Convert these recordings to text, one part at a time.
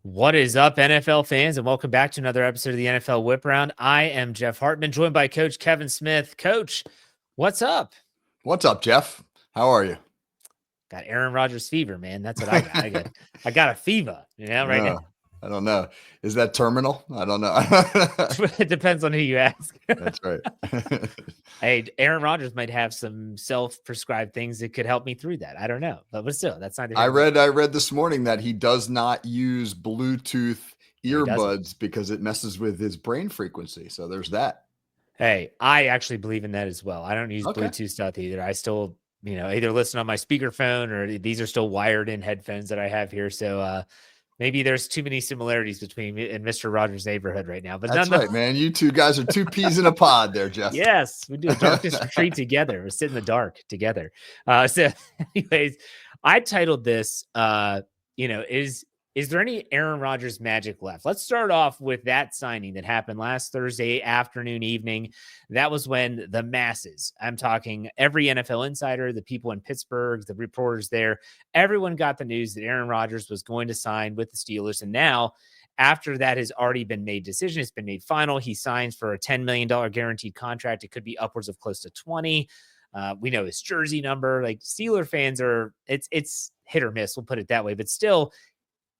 What is up, NFL fans, and welcome back to another episode of the NFL Whip Round. I am Jeff Hartman, joined by Coach Kevin Smith. Coach, what's up? What's up, Jeff? How are you? Got Aaron Rodgers fever, man. That's what I got. I got a fever, right now. I don't know. Is that terminal? I don't know. It depends on who you ask. That's right. Hey, Aaron Rodgers might have some self-prescribed things that could help me through that. I don't know, but still, that's not. I read this morning that he does not use Bluetooth earbuds because it messes with his brain frequency. So there's that. Hey, I actually believe in that as well. I don't use Bluetooth stuff either. I still, either listen on my speakerphone or these are still wired in headphones that I have here. So maybe there's too many similarities between me and Mr. Rogers' neighborhood right now. But that's right, man. You two guys are two peas in a pod there, Jeff. Yes, we do a darkness retreat together. We sit in the dark together. So anyways, I titled this, is there any Aaron Rodgers magic left? Let's start off with that signing that happened last Thursday afternoon, evening. That was when the masses, I'm talking every NFL insider, the people in Pittsburgh, the reporters there, everyone got the news that Aaron Rodgers was going to sign with the Steelers. And now, after that has already been made decision, it's been made final. He signs for a $10 million guaranteed contract. It could be upwards of close to 20. We know his jersey number. Like Steeler fans it's hit or miss. We'll put it that way. But still,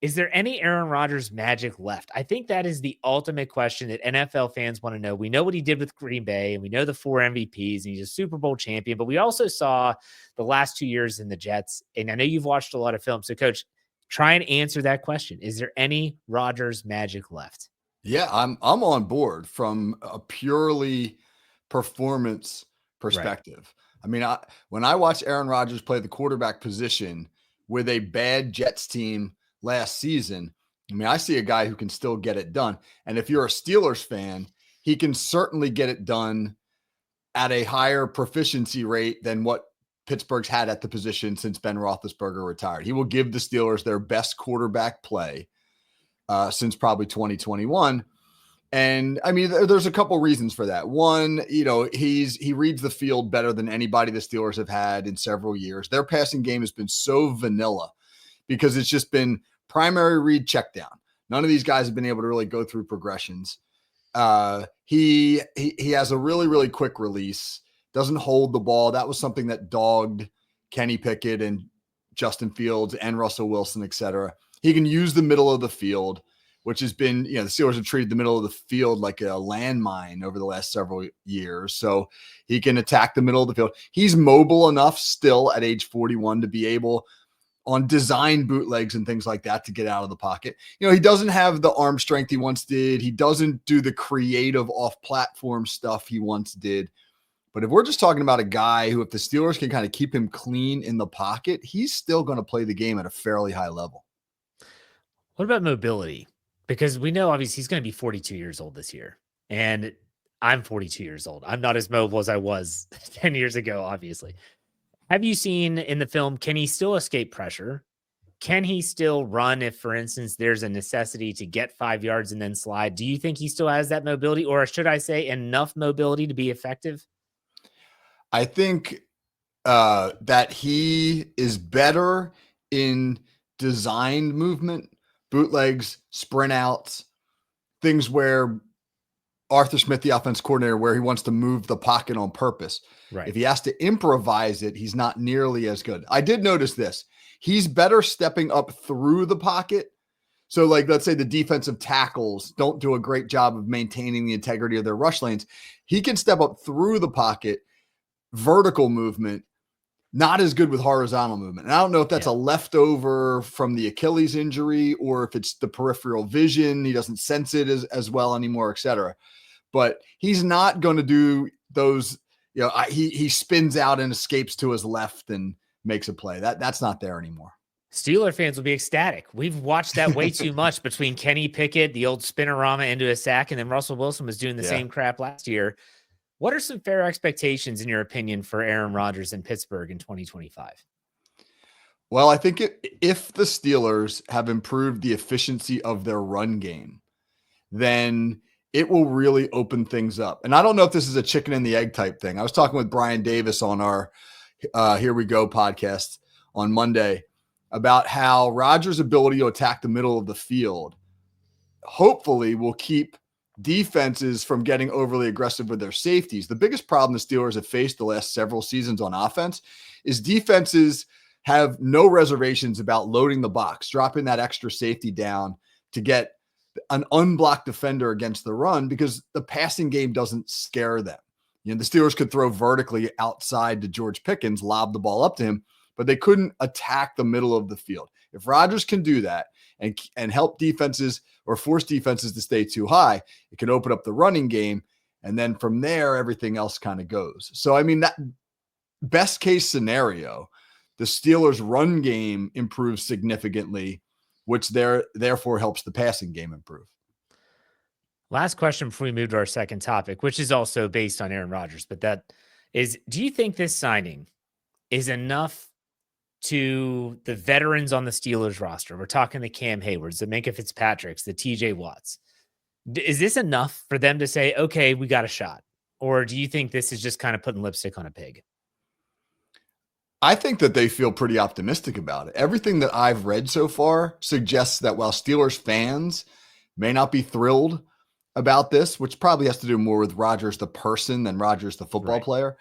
is there any Aaron Rodgers magic left? I think that is the ultimate question that NFL fans want to know. We know what he did with Green Bay, and we know the 4 MVPs, and he's a Super Bowl champion, but we also saw the last 2 years in the Jets, and I know you've watched a lot of film. So, Coach, try and answer that question. Is there any Rodgers magic left? Yeah, I'm on board from a purely performance perspective. Right. I mean, when I watch Aaron Rodgers play the quarterback position with a bad Jets team last season, I mean, I see a guy who can still get it done. And if you're a Steelers fan, he can certainly get it done at a higher proficiency rate than what Pittsburgh's had at the position since Ben Roethlisberger retired. He will give the Steelers their best quarterback play since probably 2021. And I mean, there's a couple reasons for that. One, he reads the field better than anybody the Steelers have had in several years. Their passing game has been so vanilla because it's just been primary read check down. None of these guys have been able to really go through progressions. He has a really, really quick release, doesn't hold the ball. That was something that dogged Kenny Pickett and Justin Fields and Russell Wilson, et cetera. He can use the middle of the field, which has been, the Steelers have treated the middle of the field like a landmine over the last several years. So he can attack the middle of the field. He's mobile enough still at age 41 to be able on design bootlegs and things like that to get out of the pocket. He doesn't have the arm strength he once did. He doesn't do the creative off-platform stuff he once did. But if we're just talking about a guy who, if the Steelers can kind of keep him clean in the pocket, he's still going to play the game at a fairly high level. What about mobility? Because we know, obviously, he's going to be 42 years old this year. And I'm 42 years old. I'm not as mobile as I was 10 years ago, obviously. Have you seen in the film, can he still escape pressure? Can he still run if, for instance, there's a necessity to get 5 yards and then slide? Do you think he still has that mobility, or should I say enough mobility to be effective? I think that he is better in designed movement, bootlegs, sprint outs, things where Arthur Smith, the offense coordinator, where he wants to move the pocket on purpose. Right. If he has to improvise it, he's not nearly as good. I did notice this. He's better stepping up through the pocket. So, like, let's say the defensive tackles don't do a great job of maintaining the integrity of their rush lanes. He can step up through the pocket, vertical movement, not as good with horizontal movement. And I don't know if that's a leftover from the Achilles injury or if it's the peripheral vision. He doesn't sense it as well anymore, et cetera. But he's not going to do those, he spins out and escapes to his left and makes a play. That's not there anymore. Steeler fans will be ecstatic. We've watched that way too much between Kenny Pickett, the old spinorama into a sack, and then Russell Wilson was doing the same crap last year. What are some fair expectations, in your opinion, for Aaron Rodgers in Pittsburgh in 2025? Well, I think if the Steelers have improved the efficiency of their run game, then it will really open things up. And I don't know if this is a chicken and the egg type thing. I was talking with Brian Davis on our Here We Go podcast on Monday. about how Rodgers' ability to attack the middle of the field hopefully will keep defenses from getting overly aggressive with their safeties. The biggest problem the Steelers have faced the last several seasons on offense is defenses have no reservations about loading the box, dropping that extra safety down to get an unblocked defender against the run because the passing game doesn't scare them. You know, the Steelers could throw vertically outside to George Pickens, lob the ball up to him, but they couldn't attack the middle of the field. If Rodgers can do that and help defenses or force defenses to stay too high, it can open up the running game. And then from there, everything else kind of goes. So, I mean, that best case scenario, the Steelers' run game improves significantly, which therefore helps the passing game improve. Last question before we move to our second topic, which is also based on Aaron Rodgers, but that is, do you think this signing is enough to the veterans on the Steelers roster? We're talking the Cam Haywards, the Minkah Fitzpatricks, the TJ Watts. Is this enough for them to say, okay, we got a shot? Or do you think this is just kind of putting lipstick on a pig? I think that they feel pretty optimistic about it. Everything that I've read so far suggests that while Steelers fans may not be thrilled about this, which probably has to do more with Rodgers the person than Rodgers the football player,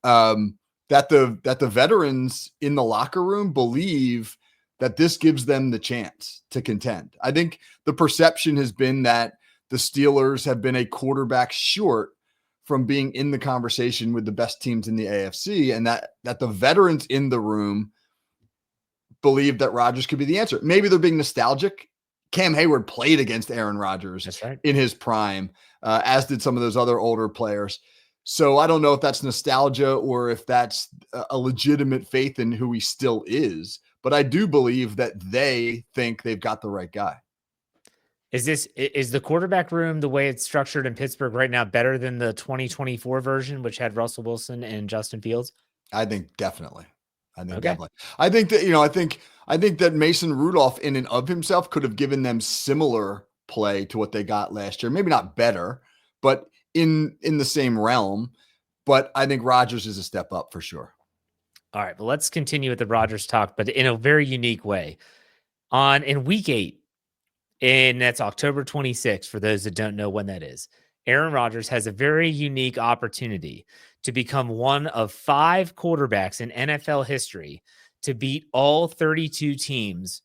that the veterans in the locker room believe that this gives them the chance to contend. I think the perception has been that the Steelers have been a quarterback short from being in the conversation with the best teams in the AFC, and that the veterans in the room believe that Rodgers could be the answer. Maybe they're being nostalgic. Cam Hayward played against Aaron Rodgers in his prime, as did some of those other older players. So I don't know if that's nostalgia or if that's a legitimate faith in who he still is, but I do believe that they think they've got the right guy. Is the quarterback room, the way it's structured in Pittsburgh right now, better than the 2024 version, which had Russell Wilson and Justin Fields? I think definitely. Definitely. I think that, I think that Mason Rudolph in and of himself could have given them similar play to what they got last year. Maybe not better, but in the same realm. But I think Rodgers is a step up for sure. All right, but let's continue with the Rodgers talk, but in a very unique way. In week 8, and that's October 26th, for those that don't know when that is, Aaron Rodgers has a very unique opportunity to become one of 5 quarterbacks in NFL history to beat all 32 teams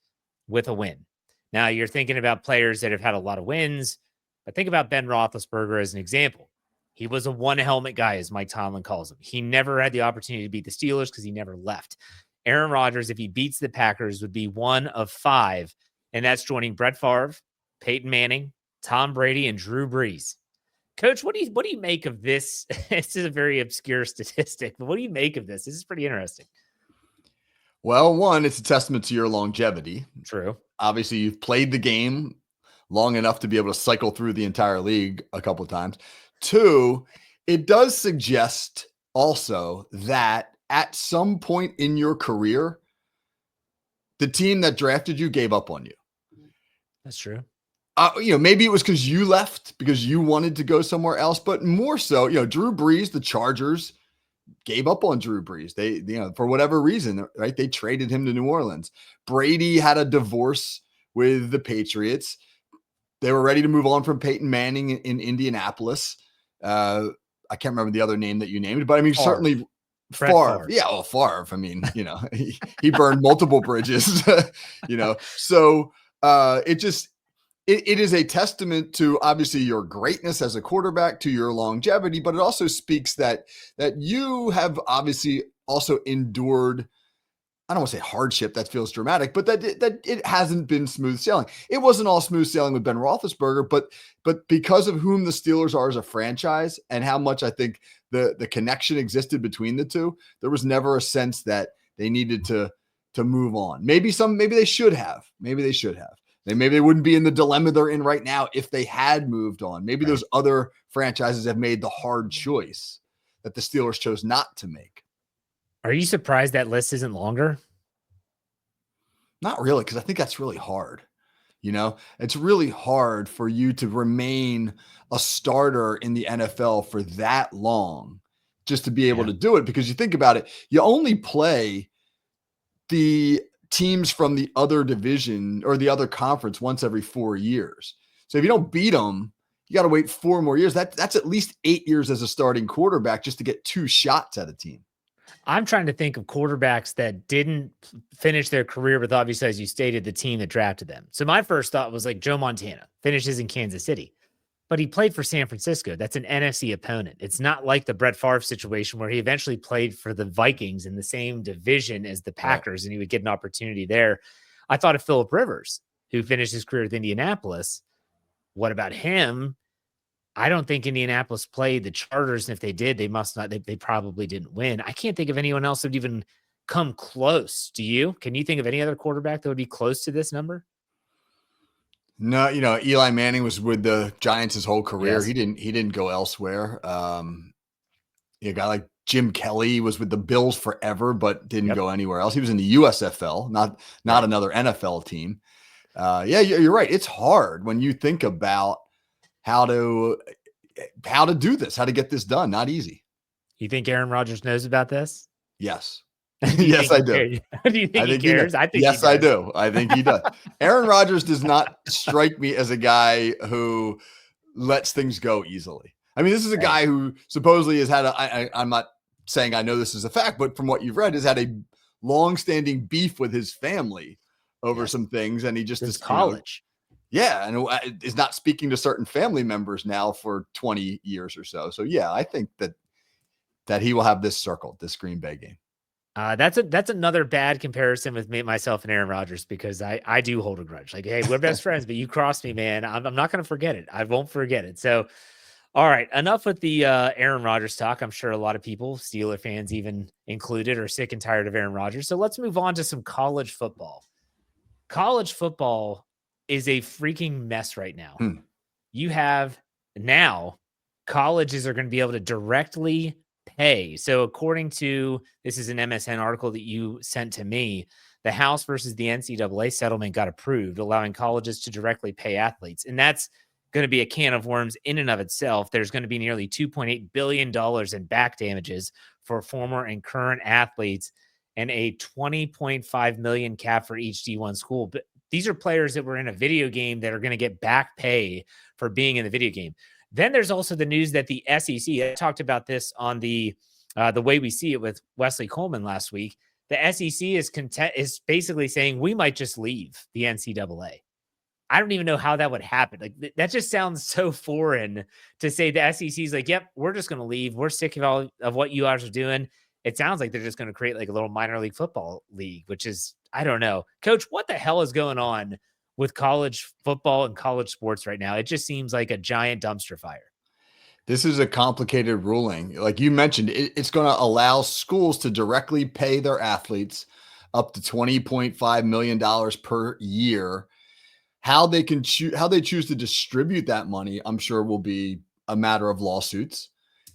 with a win. Now, you're thinking about players that have had a lot of wins, but think about Ben Roethlisberger as an example. He was a one-helmet guy, as Mike Tomlin calls him. He never had the opportunity to beat the Steelers because he never left. Aaron Rodgers, if he beats the Packers, would be one of 5, and that's joining Brett Favre, Peyton Manning, Tom Brady, and Drew Brees. Coach, what do you make of this? This is a very obscure statistic, but what do you make of this? This is pretty interesting. Well, one, it's a testament to your longevity. True. Obviously, you've played the game long enough to be able to cycle through the entire league a couple of times. 2, it does suggest also that at some point in your career, the team that drafted you gave up on you. That's true. Maybe it was because you left because you wanted to go somewhere else, but more so, Drew Brees, the Chargers gave up on Drew Brees. They, for whatever reason, right? They traded him to New Orleans. Brady had a divorce with the Patriots. They were ready to move on from Peyton Manning in Indianapolis. I can't remember the other name that you named, but I mean, certainly Favre. Yeah, Favre. I mean, he burned multiple bridges, So it is a testament to obviously your greatness as a quarterback, to your longevity, but it also speaks that you have obviously also endured, I don't want to say hardship, that feels dramatic, but that it hasn't been smooth sailing. It wasn't all smooth sailing with Ben Roethlisberger, but because of whom the Steelers are as a franchise and how much I think the connection existed between the two, there was never a sense that they needed to move on. Maybe they should have. Maybe they wouldn't be in the dilemma they're in right now if they had moved on. Maybe those other franchises have made the hard choice that the Steelers chose not to make. Are you surprised that list isn't longer? Not really, because I think that's really hard. It's really hard for you to remain a starter in the NFL for that long just to be able to do it, because you think about it, you only play the teams from the other division or the other conference once every 4 years. So if you don't beat them, you got to wait 4 more years. That's at least 8 years as a starting quarterback just to get 2 shots at a team. I'm trying to think of quarterbacks that didn't finish their career with, obviously, as you stated, the team that drafted them. So my first thought was like Joe Montana finishes in Kansas City, but he played for San Francisco. That's an NFC opponent. It's not like the Brett Favre situation where he eventually played for the Vikings in the same division as the Packers, and he would get an opportunity there. I thought of Phillip Rivers, who finished his career with Indianapolis. What about him? I don't think Indianapolis played the Chargers, and if they did, they must not. They probably didn't win. I can't think of anyone else that would even come close. Do you? Can you think of any other quarterback that would be close to this number? No, Eli Manning was with the Giants his whole career. Yes. He didn't go elsewhere. A guy like Jim Kelly was with the Bills forever, but didn't go anywhere else. He was in the USFL, not another NFL team. Yeah, you're right. It's hard when you think about how to do this, how to get this done. Not easy. You think Aaron Rodgers knows about this? Yes. Yes, I do. Do you think he cares? I think yes, I do. I think he does. Aaron Rodgers does not strike me as a guy who lets things go easily. I mean, this is a guy who supposedly has had I'm not saying I know this is a fact, but from what you've read, has had a long-standing beef with his family over some things, and he just is college. And is not speaking to certain family members now for 20 years or so. So yeah, I think that he will have this circled, this Green Bay game. That's another bad comparison with myself and Aaron Rodgers, because I do hold a grudge. Like, hey, we're best friends, but you crossed me, man. I'm not going to forget it. I won't forget it. So, all right, enough with the Aaron Rodgers talk. I'm sure a lot of people, Steeler fans even included, are sick and tired of Aaron Rodgers. So let's move on to some college football. College football is a freaking mess right now. You have now colleges are going to be able to directly pay. So according to, this is an MSN article that you sent to me, the House versus the NCAA settlement got approved, allowing colleges to directly pay athletes. And that's going to be a can of worms in and of itself. There's going to be nearly $2.8 billion in back damages for former and current athletes, and a $20.5 million cap for each D1 school. But these are players that were in a video game that are going to get back pay for being in the video game. Then there's also the news that the SEC, I talked about this on the way we see it with Wesley Coleman last week. The SEC is basically saying we might just leave the NCAA. I don't even know how that would happen. Like, that just sounds so foreign to say the SEC is like, yep, we're just going to leave. We're sick of all of what you guys are doing. It sounds like they're just going to create like a little minor league football league, which is, I don't know. Coach, what the hell is going on with college football and college sports right now? It just seems like a giant dumpster fire. This is a complicated ruling. Like you mentioned, it's going to allow schools to directly pay their athletes up to $20.5 million per year. How they choose to distribute that money, I'm sure, will be a matter of lawsuits,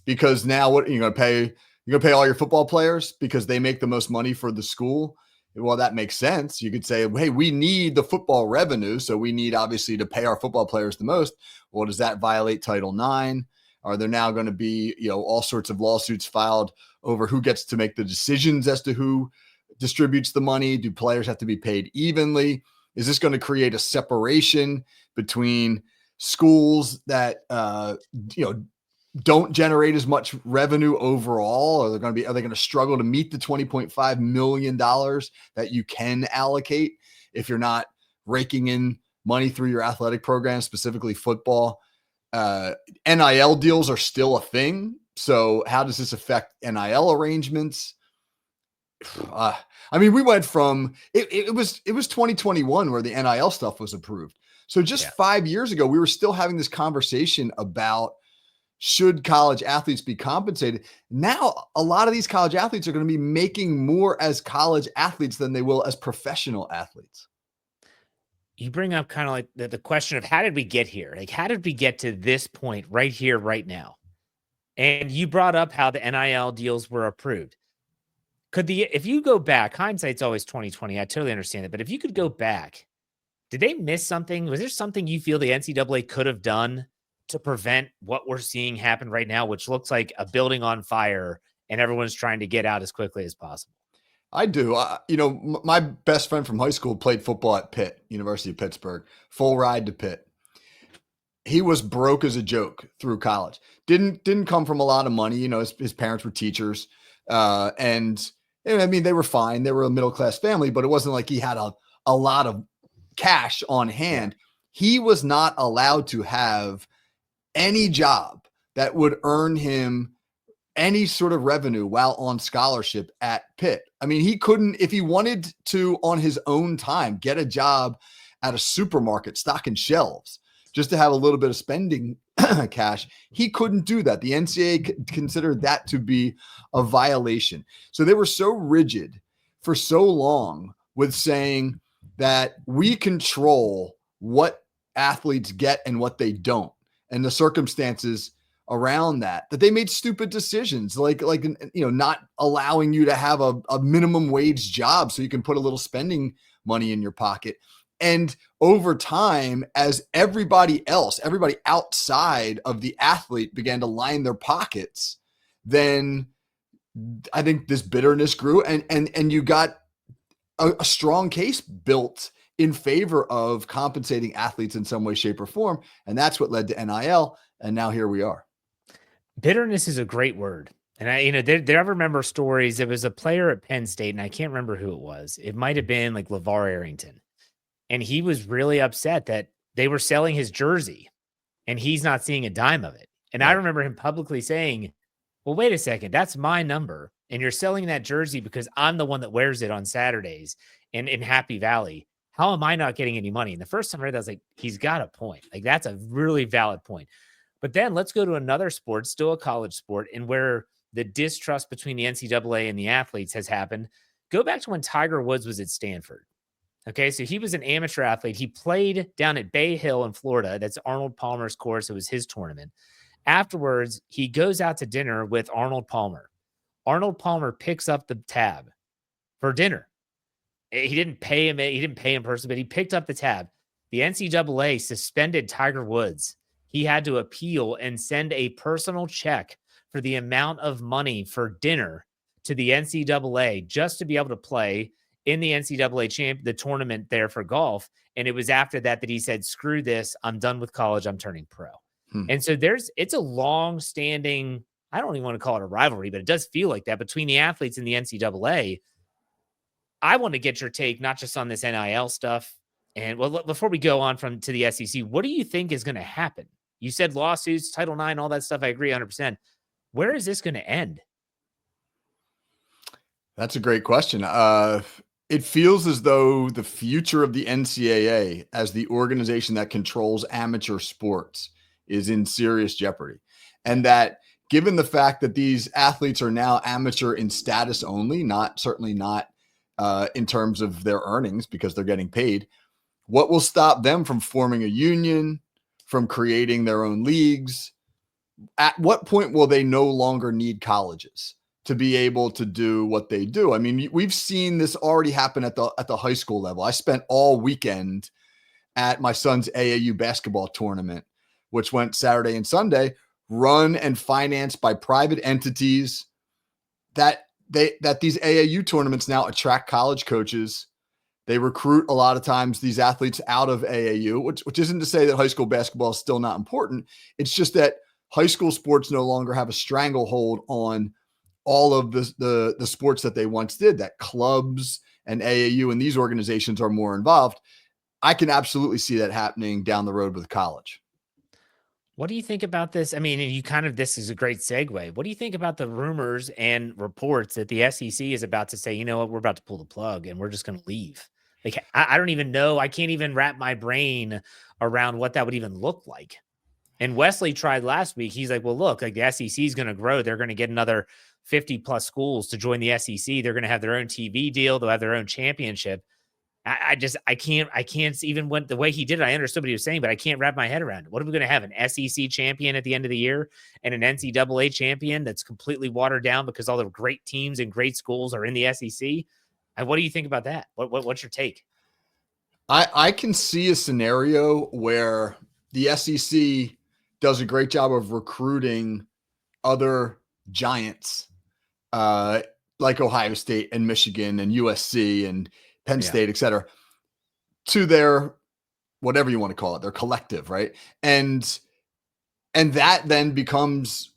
because now what you're going to pay? You're going to pay all your football players because they make the most money for the school. Well, that makes sense. You could say, hey, we need the football revenue, so we need obviously to pay our football players the most. Well, does that violate Title IX? Are there now going to be, all sorts of lawsuits filed over who gets to make the decisions as to who distributes the money? Do players have to be paid evenly? Is this going to create a separation between schools that, don't generate as much revenue overall? Are they going to struggle to meet the $20.5 million that you can allocate if you're not raking in money through your athletic program, specifically football? NIL deals are still a thing. So how does this affect NIL arrangements? We went from, it was 2021 where the NIL stuff was approved. So just 5 years ago, we were still having this conversation about, should college athletes be compensated? Now, a lot of these college athletes are going to be making more as college athletes than they will as professional athletes. You bring up kind of like the question of how did we get here? Like, how did we get to this point right here, right now? And you brought up how the NIL deals were approved. If you go back, hindsight's always 2020. I totally understand it. But if you could go back, did they miss something? Was there something you feel the NCAA could have done to prevent what we're seeing happen right now, which looks like a building on fire and everyone's trying to get out as quickly as possible? I do. My best friend from high school played football at Pitt, University of Pittsburgh, full ride to Pitt. He was broke as a joke through college. Didn't come from a lot of money. His parents were teachers, and I mean they were fine. They were a middle class family, but it wasn't like he had a lot of cash on hand. Yeah. He was not allowed to have any job that would earn him any sort of revenue while on scholarship at Pitt. I mean, he couldn't, if he wanted to on his own time, get a job at a supermarket stocking shelves just to have a little bit of spending cash. He couldn't do that. The NCAA considered that to be a violation. So they were so rigid for so long with saying that we control what athletes get and what they don't, and the circumstances around that they made stupid decisions like not allowing you to have a minimum wage job so you can put a little spending money in your pocket. And over time, as everybody outside of the athlete began to line their pockets, then I think this bitterness grew, and you got a strong case built in favor of compensating athletes in some way, shape, or form. And that's what led to NIL. And now here we are. Bitterness is a great word. And I remember stories. There was a player at Penn State, and I can't remember who it was. It might have been like LeVar Arrington. And he was really upset that they were selling his jersey and he's not seeing a dime of it. And right. I remember him publicly saying, well, wait a second, that's my number. And you're selling that jersey because I'm the one that wears it on Saturdays in Happy Valley. How am I not getting any money? And the first time I read that, I was like, he's got a point. Like, that's a really valid point. But then let's go to another sport, still a college sport, and where the distrust between the NCAA and the athletes has happened. Go back to when Tiger Woods was at Stanford. Okay, so he was an amateur athlete. He played down at Bay Hill in Florida. That's Arnold Palmer's course. It was his tournament. Afterwards, he goes out to dinner with Arnold Palmer. Arnold Palmer picks up the tab for dinner. He didn't pay him. He didn't pay him personally, but he picked up the tab. The NCAA suspended Tiger Woods. He had to appeal and send a personal check for the amount of money for dinner to the NCAA just to be able to play in the NCAA the tournament there for golf. And it was after that he said, screw this. I'm done with college. I'm turning pro. And so it's a long standing, I don't even want to call it a rivalry, but it does feel like that between the athletes and the NCAA. I want to get your take, not just on this NIL stuff. And well, before we go on to the SEC, what do you think is going to happen? You said lawsuits, Title IX, all that stuff. I agree 100%. Where is this going to end? That's a great question. It feels as though the future of the NCAA as the organization that controls amateur sports is in serious jeopardy. And that given the fact that these athletes are now amateur in status only, certainly not in terms of their earnings because they're getting paid, what will stop them from forming a union, from creating their own leagues? At what point will they no longer need colleges to be able to do what they do? I mean, we've seen this already happen at the high school level. I spent all weekend at my son's AAU basketball tournament, which went Saturday and Sunday, run and financed by private entities that these AAU tournaments now attract college coaches. They recruit a lot of times these athletes out of AAU, which isn't to say that high school basketball is still not important. It's just that high school sports no longer have a stranglehold on all of the sports that they once did, that clubs and AAU and these organizations are more involved. I can absolutely see that happening down the road with college. What do you think about this? I mean, this is a great segue. What do you think about the rumors and reports that the SEC is about to say, you know what, we're about to pull the plug and we're just going to leave? Like, I don't even know. I can't even wrap my brain around what that would even look like. And Wesley tried last week. He's like, well, look, like the SEC is going to grow. They're going to get another 50 plus schools to join the SEC. They're going to have their own TV deal. They'll have their own championship. I can't even when the way he did it, I understood what he was saying, but I can't wrap my head around it. What are we going to have, an SEC champion at the end of the year and an NCAA champion that's completely watered down because all the great teams and great schools are in the SEC? And what do you think about that? What's your take? I can see a scenario where the SEC does a great job of recruiting other giants like Ohio State and Michigan and USC and Penn Yeah. State, et cetera, to their whatever you want to call it, their collective, right? And that then becomes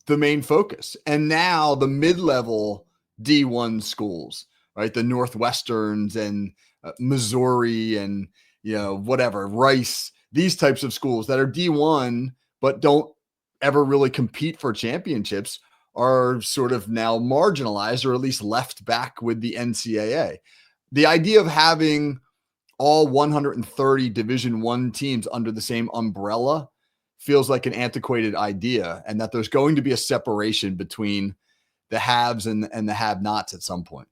the main focus. And now the mid-level D1 schools, right? The Northwesterns and Missouri and, whatever, Rice, these types of schools that are D1, but don't ever really compete for championships are sort of now marginalized or at least left back with the NCAA. The idea of having all 130 Division I teams under the same umbrella feels like an antiquated idea, and that there's going to be a separation between the haves and the have-nots at some point.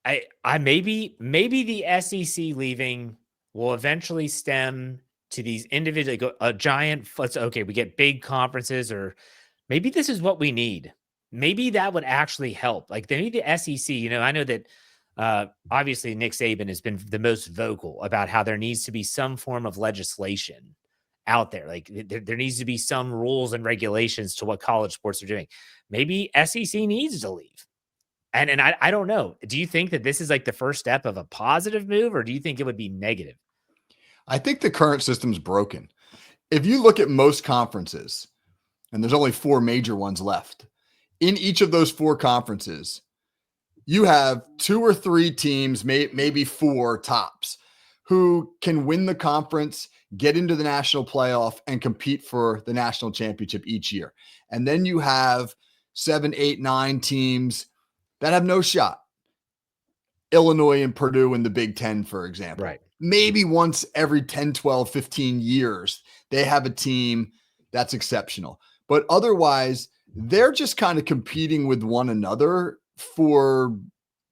I maybe the SEC leaving will eventually stem to these individual a giant. Okay, we get big conferences, or maybe this is what we need. Maybe that would actually help. Like they need the SEC. I know that obviously Nick Saban has been the most vocal about how there needs to be some form of legislation out there. Like there needs to be some rules and regulations to what college sports are doing. Maybe SEC needs to leave. And I don't know. Do you think that this is like the first step of a positive move, or do you think it would be negative? I think the current system's broken. If you look at most conferences, and there's only 4 major ones left, in each of those 4 conferences, you have 2 or 3 teams, maybe 4 tops, who can win the conference, get into the national playoff, and compete for the national championship each year. And then you have 7, 8, 9 teams that have no shot. Illinois and Purdue in the Big Ten, for example. Right. Maybe once every 10, 12, 15 years, they have a team that's exceptional. But otherwise, they're just kind of competing with one another for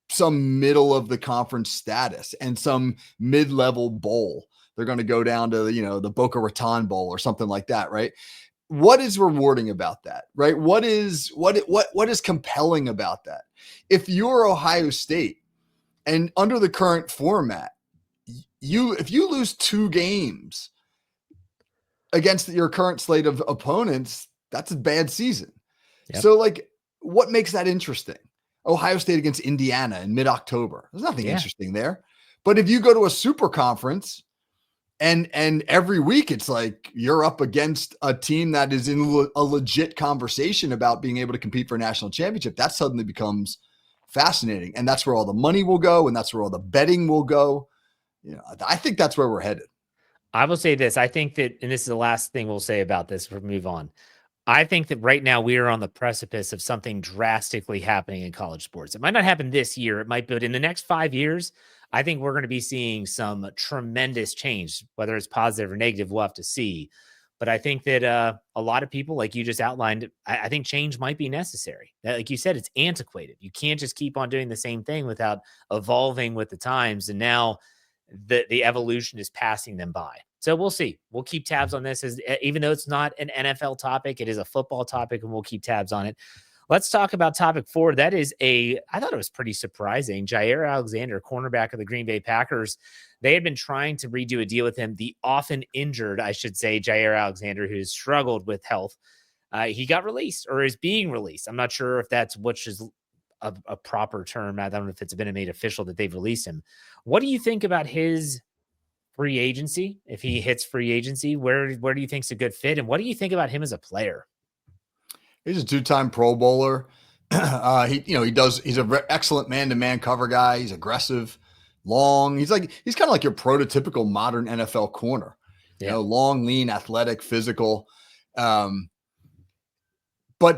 some middle of the conference status and some mid-level bowl. They're going to go down to, the Boca Raton Bowl or something like that, right? What is rewarding about that, right? What is compelling about that? If you're Ohio State and under the current format, if you lose 2 games against your current slate of opponents, that's a bad season. Yep. So what makes that interesting? Ohio State against Indiana in mid-October. There's nothing interesting there. But if you go to a super conference and every week it's like you're up against a team that is in a legit conversation about being able to compete for a national championship, that suddenly becomes fascinating. And that's where all the money will go, and that's where all the betting will go. I think that's where we're headed. I will say this. I think that, and this is the last thing we'll say about this before we move on. I think that right now we are on the precipice of something drastically happening in college sports. It might not happen this year. It might, but in the next 5 years, I think we're going to be seeing some tremendous change, whether it's positive or negative, we'll have to see. But I think that a lot of people, like you just outlined, I think change might be necessary. Like you said, it's antiquated. You can't just keep on doing the same thing without evolving with the times. And now the evolution is passing them by. So we'll see. We'll keep tabs on this, even though it's not an NFL topic, it is a football topic, and we'll keep tabs on it. Let's talk about topic 4. That is I thought it was pretty surprising. Jair Alexander, cornerback of the Green Bay Packers. They had been trying to redo a deal with him. The often injured, I should say, Jair Alexander, who's struggled with health. He got released, or is being released. I'm not sure if that's which is a proper term. I don't know if it's been made official that they've released him. What do you think about his free agency? If he hits free agency, where do you think is a good fit? And what do you think about him as a player? He's a 2-time Pro Bowler. He's an excellent man-to-man cover guy. He's aggressive, long. He's kind of like your prototypical modern NFL corner. Long, lean, athletic, physical. But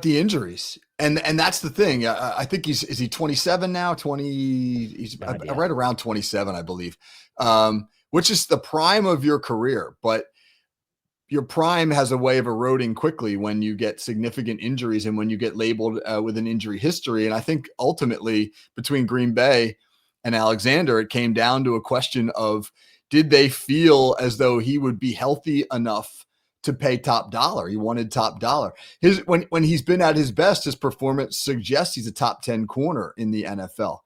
the injuries, and that's the thing. I think is he 27 now? 20? He's right around 27, I believe. Which is the prime of your career, but your prime has a way of eroding quickly when you get significant injuries and when you get labeled with an injury history. And I think ultimately between Green Bay and Alexander, it came down to a question of, did they feel as though he would be healthy enough to pay top dollar? He wanted top dollar. When he's been at his best, his performance suggests he's a top 10 corner in the NFL.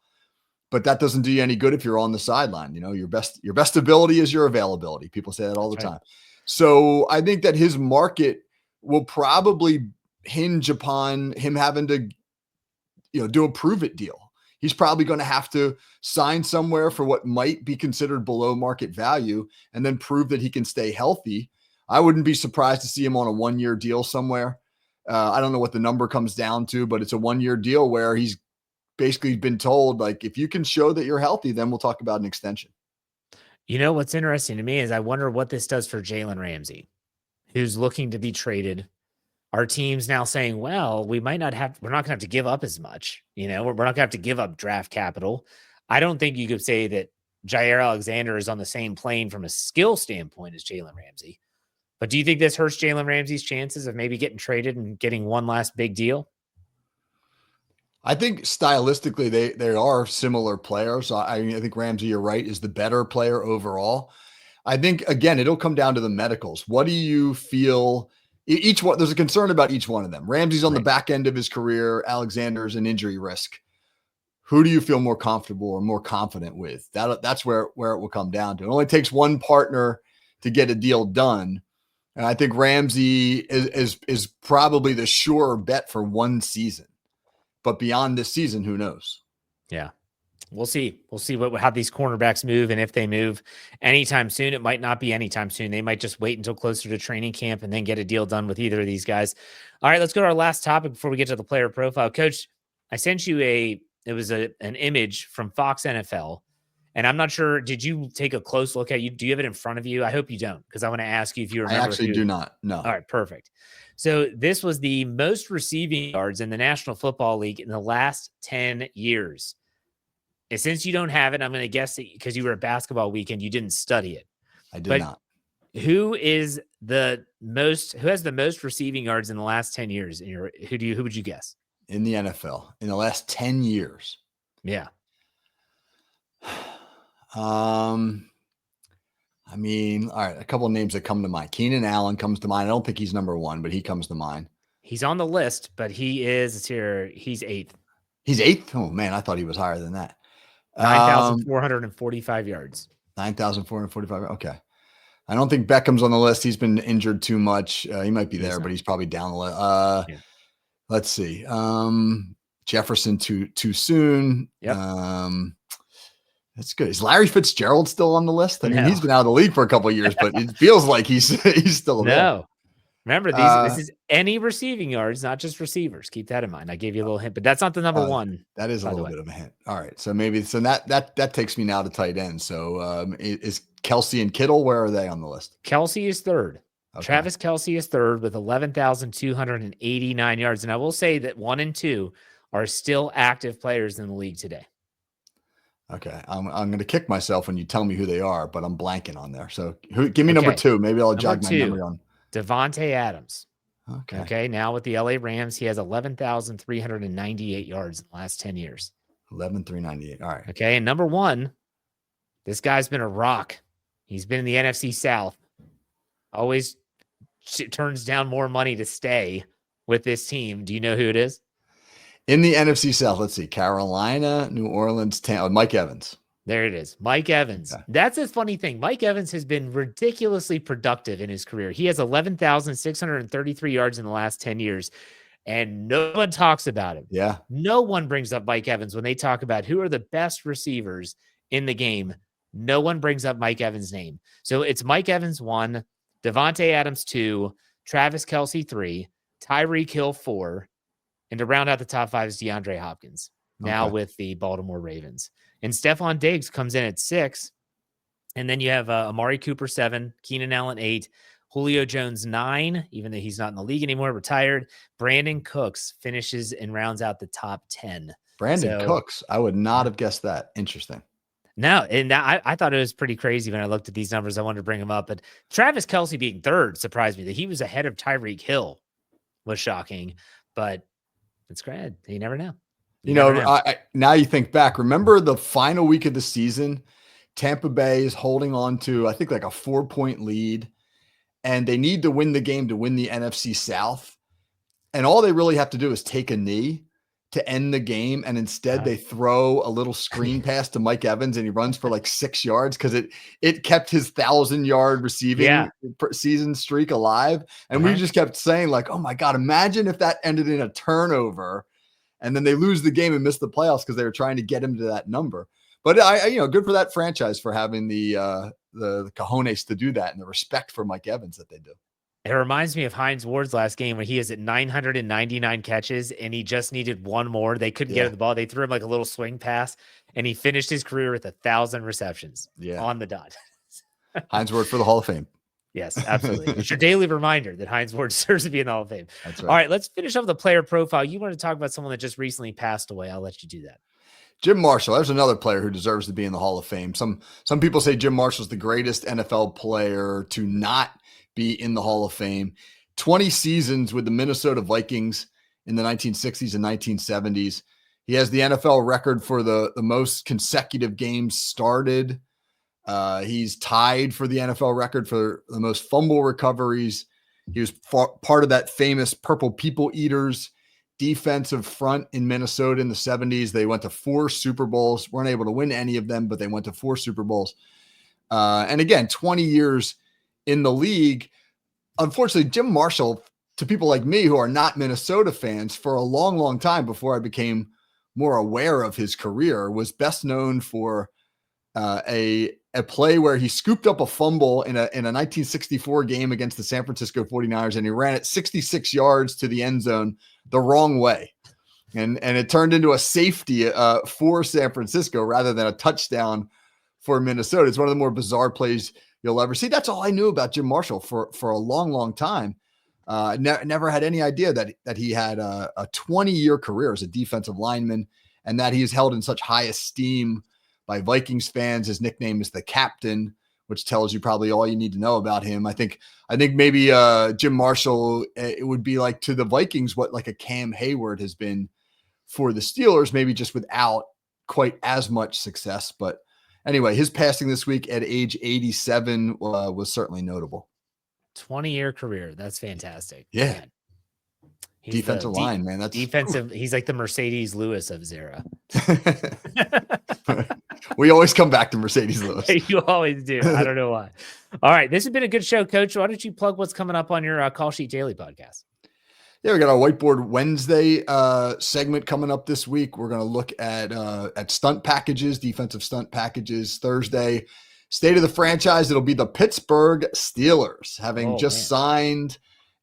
But that doesn't do you any good if you're on the sideline. Your best ability is your availability. People say that all the time. So I think that his market will probably hinge upon him having to do a prove it deal. He's probably going to have to sign somewhere for what might be considered below market value and then prove that he can stay healthy. I wouldn't be surprised to see him on a 1-year deal somewhere. I don't know what the number comes down to, but it's a 1-year deal where he's basically been told, like, if you can show that you're healthy, then we'll talk about an extension. What's interesting to me is I wonder what this does for Jalen Ramsey, who's looking to be traded. Our team's now saying, well, we're not going to have to give up as much. We're not going to have to give up draft capital. I don't think you could say that Jair Alexander is on the same plane from a skill standpoint as Jalen Ramsey. But do you think this hurts Jalen Ramsey's chances of maybe getting traded and getting one last big deal? I think stylistically they are similar players. I think Ramsey, you're right, is the better player overall. I think, again, it'll come down to the medicals. What do you feel? Each one, there's a concern about each one of them. Ramsey's on the back end of his career. Alexander's an injury risk. Who do you feel more comfortable or more confident with? That's where it will come down to. It only takes one partner to get a deal done. And I think Ramsey is probably the surer bet for one season. But beyond this season, who knows? Yeah. We'll see. We'll see how these cornerbacks move, and if they move anytime soon. It might not be anytime soon. They might just wait until closer to training camp and then get a deal done with either of these guys. All right, let's go to our last topic before we get to the player profile. Coach, I sent you an image from Fox NFL, and I'm not sure, did you take a close look at it? Do you have it in front of you? I hope you don't, because I want to ask you if you remember. I actually do not. No. All right, perfect. So this was the most receiving yards in the National Football League in the last 10 years. And since you don't have it, I'm going to guess that because you were at basketball weekend, you didn't study it. I did not. Who has the most receiving yards in the last 10 years? Who would you guess? In the NFL in the last 10 years? Yeah. I mean, all right, a couple of names that come to mind. Keenan Allen comes to mind. I don't think he's number one, but he comes to mind. He's on the list, but he's 8th. He's 8th? Oh, man, I thought he was higher than that. 9,445 yards. 9,445. Okay. I don't think Beckham's on the list. He's been injured too much. He might be there, but he's probably down the list. Yeah. Let's see. Jefferson too soon. Yep. That's good. Is Larry Fitzgerald still on the list? I mean, he's been out of the league for a couple of years, but it feels like he's still there. No. Remember, this is any receiving yards, not just receivers. Keep that in mind. I gave you a little hint, but that's not the number one. That is a little bit of a hint. All right. So that takes me now to tight end. So is Kelsey and Kittle, where are they on the list? Kelsey is 3rd. Okay. Travis Kelsey is 3rd with 11,289 yards. And I will say that 1 and 2 are still active players in the league today. Okay. I'm going to kick myself when you tell me who they are, but I'm blanking on there. So give me number 2. Maybe I'll jog my memory on. Devontae Adams. Okay. Now with the LA Rams, he has 11,398 yards in the last 10 years. 11,398. All right. Okay. And number 1, this guy's been a rock. He's been in the NFC South. Always turns down more money to stay with this team. Do you know who it is? In the NFC South, let's see. Carolina, New Orleans, Mike Evans. There it is. Mike Evans. Okay. That's a funny thing. Mike Evans has been ridiculously productive in his career. He has 11,633 yards in the last 10 years, and no one talks about him. Yeah. No one brings up Mike Evans when they talk about who are the best receivers in the game. No one brings up Mike Evans' name. So it's Mike Evans 1, Devontae Adams 2, Travis Kelsey 3, Tyreek Hill 4, and to round out the top 5 is DeAndre Hopkins, now with the Baltimore Ravens. And Stephon Diggs comes in at 6. And then you have Amari Cooper 7, Keenan Allen 8, Julio Jones 9, even though he's not in the league anymore, retired. Brandon Cooks finishes and rounds out the top 10. Brandon Cooks. I would not have guessed that. Interesting. No, and I thought it was pretty crazy when I looked at these numbers. I wanted to bring them up. But Travis Kelsey being 3rd surprised me. That he was ahead of Tyreek Hill was shocking. But it's great. You never know. Now you think back. Remember the final week of the season? Tampa Bay is holding on to, I think, like a 4-point lead, and they need to win the game to win the NFC South. And all they really have to do is take a knee to end the game. And instead they throw a little screen pass to Mike Evans, and he runs for like 6 yards because it kept his 1,000-yard receiving season streak alive. And we just kept saying, like, oh my God, imagine if that ended in a turnover and then they lose the game and miss the playoffs because they were trying to get him to that number. But good for that franchise for having the cojones to do that and the respect for Mike Evans that they do. It reminds me of Hines Ward's last game when he is at 999 catches and he just needed one more. They couldn't get the ball. They threw him like a little swing pass, and he finished his career with 1,000 receptions on the dot. Hines Ward for the Hall of Fame. Yes, absolutely. It's your daily reminder that Hines Ward deserves to be in the Hall of Fame. That's right. All right, let's finish up the player profile. You want to talk about someone that just recently passed away. I'll let you do that. Jim Marshall. There's another player who deserves to be in the Hall of Fame. Some people say Jim Marshall's the greatest NFL player to not be in the Hall of Fame. 20 seasons with the Minnesota Vikings in the 1960s and 1970s. He has the NFL record for the most consecutive games started. He's tied for the NFL record for the most fumble recoveries. He was part of that famous Purple People Eaters defensive front in Minnesota in the 70s. They went to 4 Super Bowls, weren't able to win any of them, but they went to 4 Super Bowls. And again, 20 years in the league. Unfortunately, Jim Marshall, to people like me who are not Minnesota fans, for a long, long time before I became more aware of his career, was best known for a play where he scooped up a fumble in a 1964 game against the San Francisco 49ers, and he ran it 66 yards to the end zone the wrong way. And it turned into a safety for San Francisco rather than a touchdown for Minnesota. It's one of the more bizarre plays you'll ever see. That's all I knew about Jim Marshall for a long, long time. Never had any idea that he had a 20-year career as a defensive lineman, and that he's held in such high esteem by Vikings fans. His nickname is the Captain, which tells you probably all you need to know about him. I think maybe Jim Marshall, it would be like to the Vikings what like a Cam Hayward has been for the Steelers, maybe just without quite as much success. But anyway, his passing this week at age 87 was certainly notable. 20-year career. That's fantastic. Yeah. Man. He's defensive line, man. That's defensive. He's like the Mercedes Lewis of his era. We always come back to Mercedes Lewis. You always do. I don't know why. All right. This has been a good show, Coach. Why don't you plug what's coming up on your Call Sheet Daily podcast? Yeah, we got our Whiteboard Wednesday segment coming up this week. We're going to look at stunt packages, defensive stunt packages. Thursday, state of the franchise. It'll be the Pittsburgh Steelers, having signed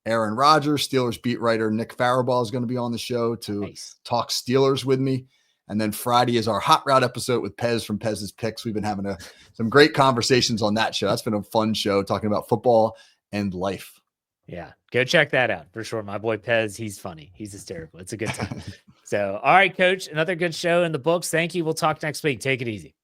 Aaron Rodgers. Steelers beat writer Nick Farabaugh is going to be on the show to talk Steelers with me. And then Friday is our Hot Route episode with Pez from Pez's Picks. We've been having some great conversations on that show. That's been a fun show talking about football and life. Yeah, go check that out for sure. My boy Pez, he's funny. He's hysterical. It's a good time. So, all right, Coach, another good show in the books. Thank you. We'll talk next week. Take it easy.